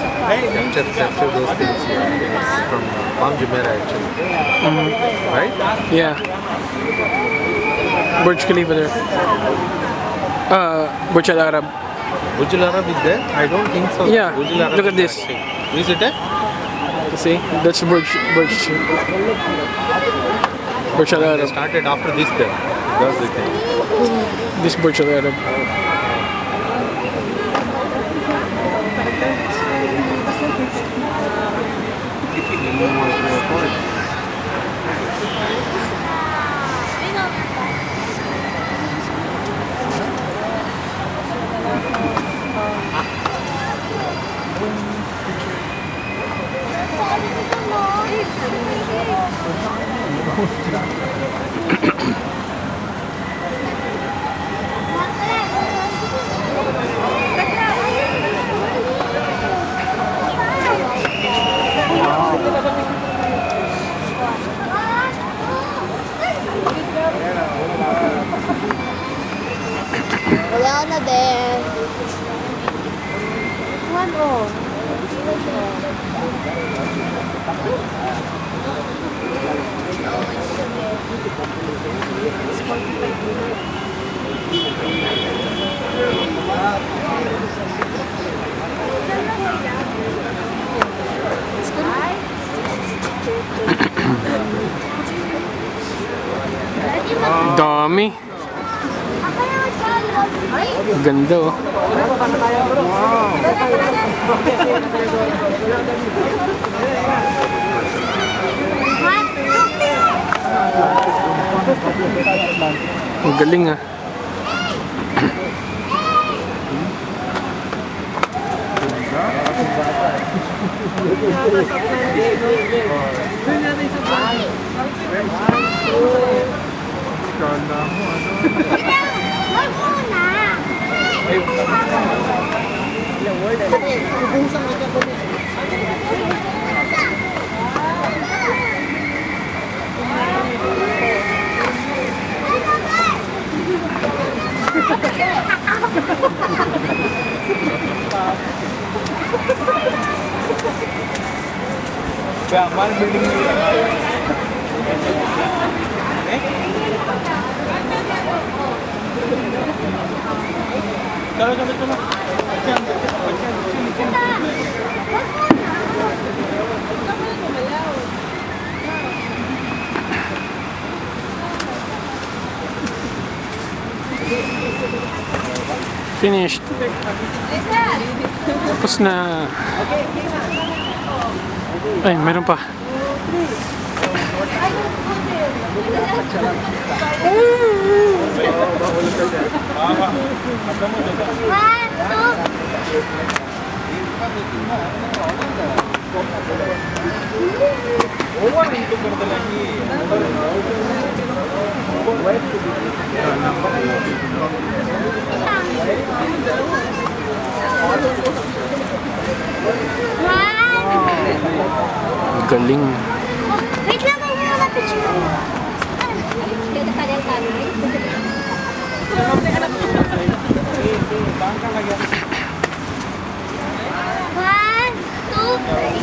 Capture those things here. It's from Palm Jumeirah actually. Right? Yeah. Burj Khalifa there. Burj Al Arab. Burj Al Arab is there? I don't think so. Yeah, Burj Al Arab look at is this. active. Is it there? See, that's Burj Al They Arab. started after this then. That's the thing. This Burj Al Arab. Wala na din. Ano? Dami. Ganda oh. Ang galing ah. Finished. Tapos na. Ay, meron pa. Galing. Wait lang, may mga picture. Ganda ka din tanay. One, two, three.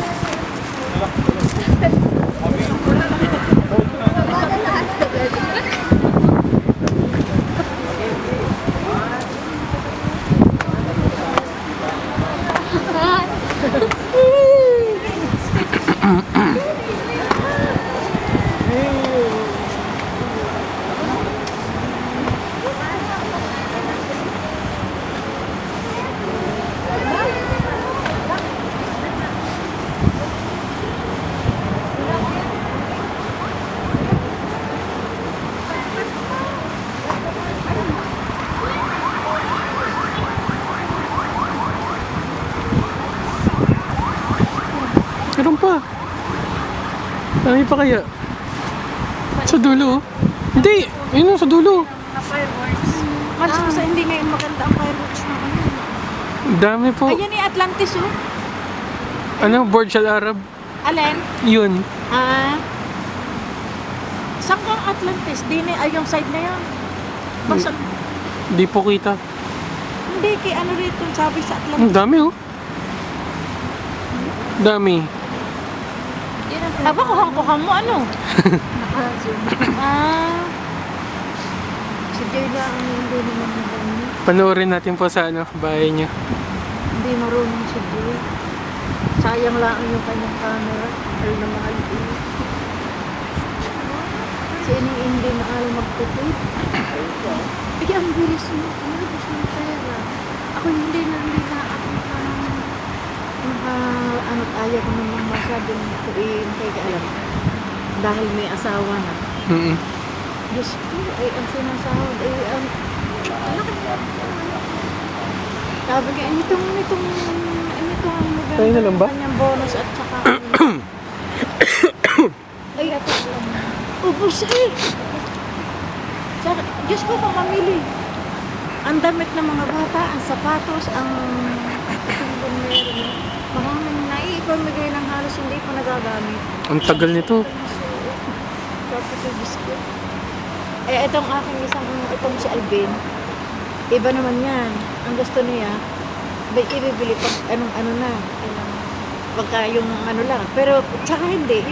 Meron pa. Dami pa kaya. Sa dulo oh. Hindi, ayun sa dulo. Fireworks. Malas ko sa hindi ngayon maganda ang fireworks na ano. Dami po. Ayan yung Atlantis oh. Ano, Burj Al Arab? Alin? Yun. Saan kang Atlantis? Di na, ay yung side na yan. Basta, Di po kita. hindi, kay ano rito, sabi sa Ang Atlantis. dami oh. Dami. Aba, kuhang-kuhang mo ano? Naka-zoom. Ah, Si Joy lang ang hindi naman maganda. Panoorin natin po sa bahay niyo. Hindi marunong si Joy. Sayang lang yung kanyang camera. Ay na mahal din. Si Ining hindi mahal magtutip. Ay, ang bilis mo. Ang bilis mo pera. Ako hindi na ako ano, ayaw ko naman masyadong hintay ka alam. Dahil may asawa na. Mm. Diyos ko, ay ang sinasahod, ay ang laki. Sabi ka, itong maganda. Kaya na lang ba? Kanyang bonus at saka ay, ubus eh. Diyos ko, pamamili. Ang damit ng mga bata, ang sapatos, ang maraming naiipamigay ng halos hindi ko nagagamit. Ang tagal nito. Tapos yung biscuit. Eh, itong aking itong si Alvin, iba naman yan. Ang gusto niya, ibibili pag ano na. Pagka yung ano lang. Pero, tsaka hindi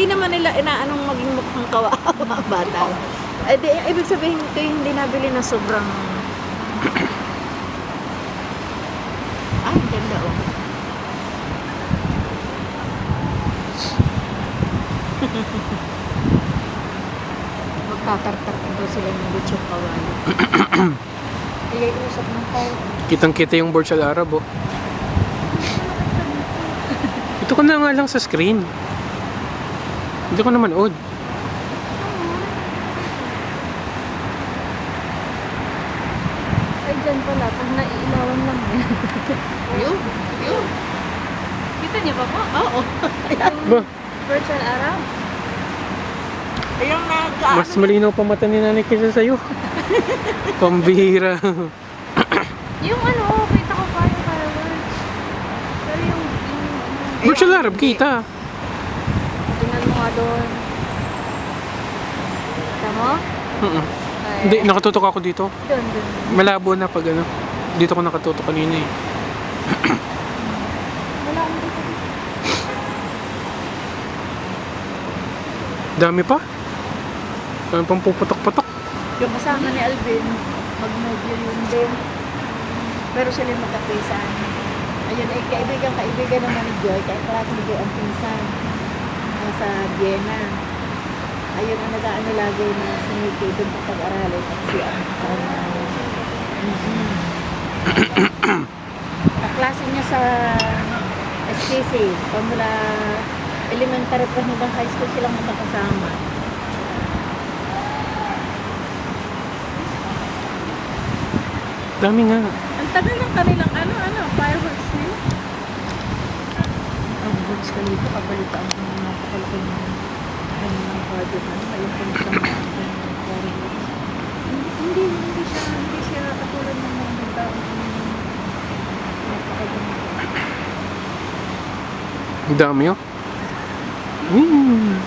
naman nila inaanong maging mukhang kawawa bata. Eh, ibig sabihin ito yung hindi nabili na sobrang ang ganda oh. Magtatartar daw sila ng butsong kawaii. Usap ng tayo. Kitang-kita yung Burj Al Arab, oh. Ito ko na nga lang sa screen. Hindi ko na manood. Ay, dyan pala. Pag naiilawan lang eh. yun. Kita niyo ba po? Oo. Ba, Virtual Arab. Ayun na, mas malinaw pa mata ni nanay kaysa sa'yo. Pambihira. Yung ano, kita ko pa yung fireworks. Pero yung Burj Al Arab, kita. tingnan mo nga doon. Kita mo? Mm-mm. Hindi, nakatutok ako dito. Doon. Malabo na pag ano. Dito ko nakatutok kanina eh. Wala akong dito. Dami pa. Dami pang puputok-putok. Yung kasama ni Alvin, mag-module yun din. Pero sila magkapisan. Ayun ay kaibigan naman ni Joy, kaya klase ni Joy ang pinsan. Nasa Vienna. Ayun ang nag-ano lagi na sinigay doon sa pag-aralin at siya ang kasama. Kaklase niya sa SKC. Pamula elementary pa hanggang high school silang magkakasama. Dami nga. Ang tagal ng kanilang fireworks nila. Ang Burj Khalifa, kabalita ang napakalaki ng kanilang budget. Ayun kung isang fireworks. Hindi siya katulad ng mga taong napakaganda. Ang dami oh. Mm.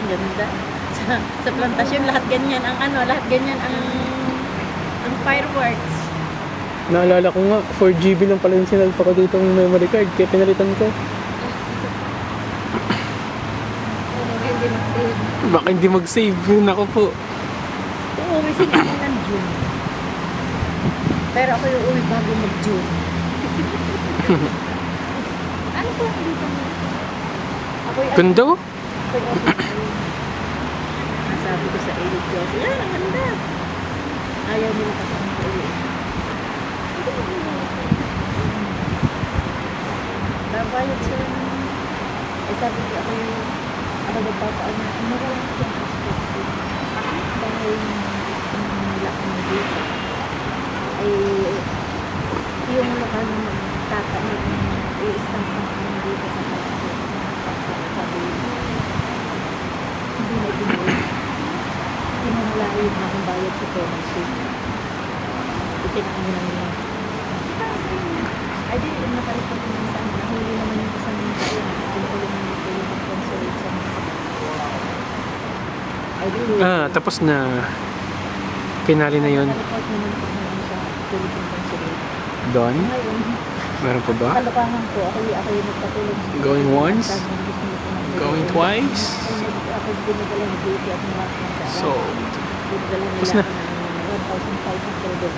Ganda. Sa plantasyon, lahat ganyan ang fireworks. Naalala ko nga, 4GB lang pala yung sinalpa ko dito ng memory card. Kaya pinalitan ko. Hindi mag-save. Baka hindi mag-save. Nako po. Uuwi sila ng June. Pero ako yung uwi bago mag-June. Ano po ang dito mo? Ako yung Ganda oh. sabi ko sa Eric Diyos, yan, ang ganda. Ayaw nila kasi ang uwi. Babayad sila ng... sabi ko ako nagpapaan na, marami siyang perspective. Dahil nila kami dito. Ay, yung lokal naman, tatanong, i-stamp ng kami dito sa sabi hindi na binuwi. Pinamula yung akong bayad sa penalty. Itinakami lang nila. Ay, di, nakalipag naman sa amin. Nahuli naman yung kasama nila. Pinulong naman ito yung consulate sa mga Tapos na. Pinali na yun. Kahit naman po naman sa Philippine Consulate. Doon. Ngayon, Meron pa ba? kalukangan ko. Ako yung nagpatulong. Going once? Sabi ng gusto niyo po ng Going video. twice? Ako binigala ng beauty at mga So, Binigala tapos nila na. ako ng 1,500.